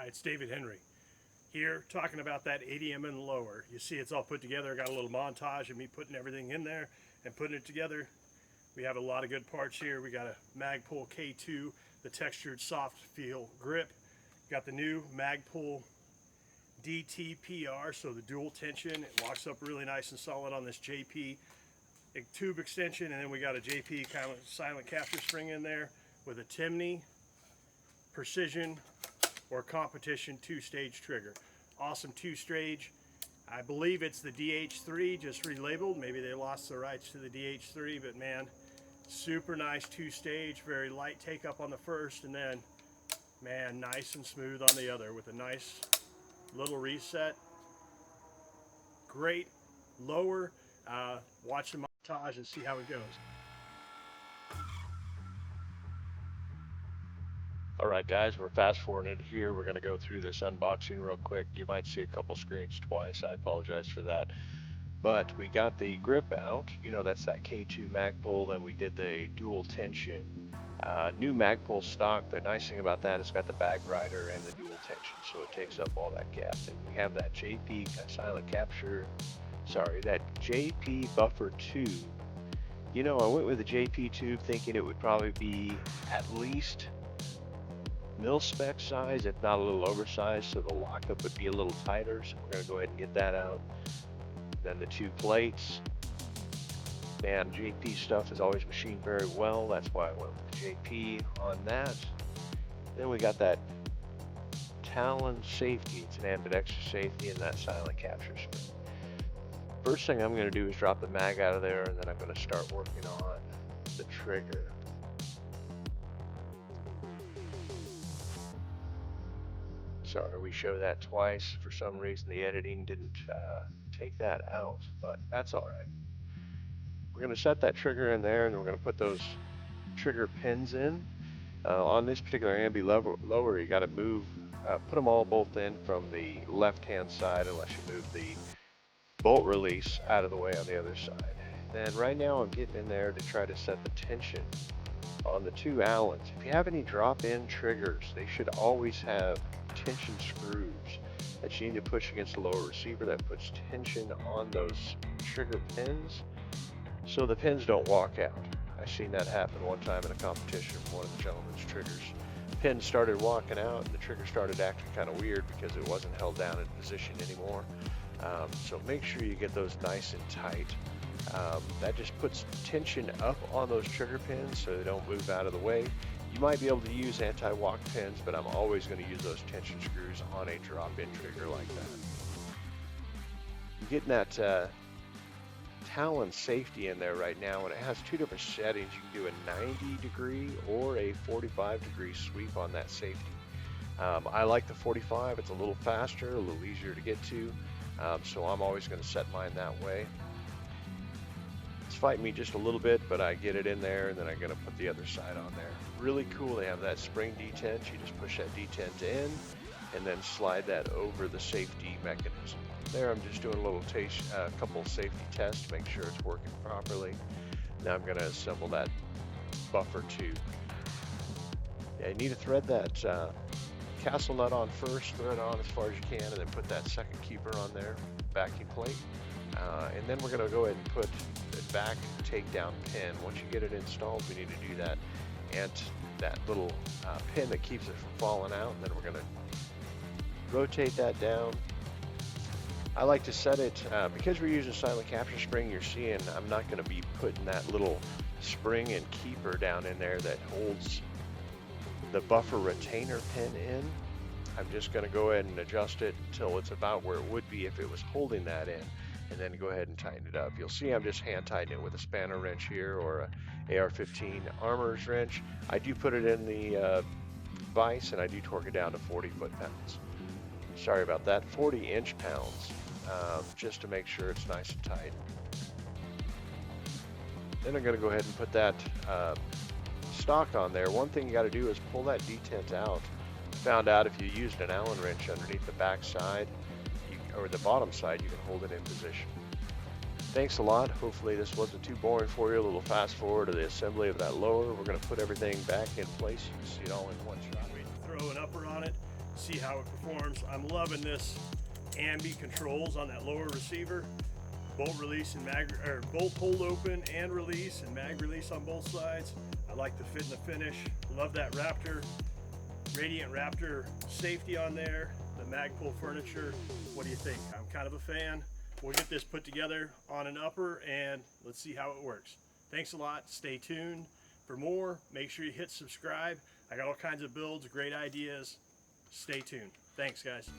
It's David Henry here talking about that ADM and lower. You see it's all put together. I got a little montage of me putting everything in there and putting it together. We have a lot of good parts here. We got a Magpul K2, the textured soft feel grip. Got the new Magpul DTPR, so the dual tension. It locks up really nice and solid on this JP tube extension, and then we got a JP kind of silent capture spring in there with a Timney Precision or Competition two-stage trigger. Awesome two-stage. I believe it's the DH3, just relabeled. Maybe they lost the rights to the DH3, but man, super nice two-stage, very light take up on the first, and then, man, nice and smooth on the other with a nice little reset. Great lower. Watch the montage and see how it goes. Alright guys, we're fast forwarding here. We're going to go through this unboxing real quick. You might see a couple screens twice. I apologize for that. But we got the grip out. You know, that's that K2 Magpul, and we did the dual tension. New Magpul stock. The nice thing about that is it's got the bag rider and the dual tension, so it takes up all that gas. And we have that JP silent capture, that JP buffer tube. You know, I went with the JP tube thinking it would probably be at least mil-spec size, if not a little oversized, so the lockup would be a little tighter. So we're going to go ahead and get that out. Then the two plates. Man, JP stuff is always machined very well. That's why I went with the JP on that. Then we got that Talon safety. It's an ambidextrous safety and that silent capture spring. First thing I'm going to do is drop the mag out of there, and then I'm going to start working on the trigger. Sorry, we show that twice. For some reason, the editing didn't take that out, but that's all right. We're going to set that trigger in there, and we're going to put those trigger pins in. On this particular Ambi lower, you got to move, put them all both in from the left-hand side, unless you move the bolt release out of the way on the other side. Then right now, I'm getting in there to try to set the tension on the two Allens. If you have any drop-in triggers, they should always have tension screws that you need to push against the lower receiver that puts tension on those trigger pins so the pins don't walk out. I've seen that happen one time in a competition with one of the gentleman's triggers. Pin started walking out and the trigger started acting kind of weird because it wasn't held down in position anymore. So make sure you get those nice and tight. That just puts tension up on those trigger pins so they don't move out of the way. You might be able to use anti-walk pins, but I'm always going to use those tension screws on a drop-in trigger like that. You're getting that Talon safety in there right now, and it has two different settings. You can do a 90-degree or a 45-degree sweep on that safety. I like the 45. It's a little faster, a little easier to get to, so I'm always going to set mine that way. It's fighting me just a little bit, but I get it in there, and then I'm going to put the other side on there. Really cool. They have that spring detent. You just push that detent in and then slide that over the safety mechanism. There I'm just doing a little couple safety tests to make sure it's working properly. Now I'm going to assemble that buffer tube. Yeah, you need to thread that castle nut on first, thread on as far as you can, and then put that second keeper on there, backing plate. And then we're going to go ahead and put the back takedown pin. Once you get it installed, we need to do that, and that little pin that keeps it from falling out. And then we're going to rotate that down. I like to set it, because we're using silent capture spring, you're seeing I'm not going to be putting that little spring and keeper down in there that holds the buffer retainer pin in. I'm just going to go ahead and adjust it until it's about where it would be if it was holding that in, and then go ahead and tighten it up. You'll see I'm just hand tightening it with a spanner wrench here or a AR-15 armorer's wrench. I do put it in the vise, and I do torque it down to 40 foot-pounds. Sorry about that, 40 inch-pounds, just to make sure it's nice and tight. Then I'm going to go ahead and put that stock on there. One thing you got to do is pull that detent out. Found out if you used an Allen wrench underneath the back side or the bottom side, you can hold it in position. Thanks a lot. Hopefully this wasn't too boring for you. A little fast forward to the assembly of that lower. We're going to put everything back in place. You can see it all in one shot. We throw an upper on it, see how it performs. I'm loving this Ambi controls on that lower receiver. Bolt release and bolt hold open and release and mag release on both sides. I like the fit and the finish. Love that Radiant Raptor safety on there. The Magpul furniture. What do you think? I'm kind of a fan. We'll get this put together on an upper and let's see how it works. Thanks a lot. Stay tuned for more. Make sure you hit subscribe. I got all kinds of builds, great ideas. Stay tuned. Thanks, guys.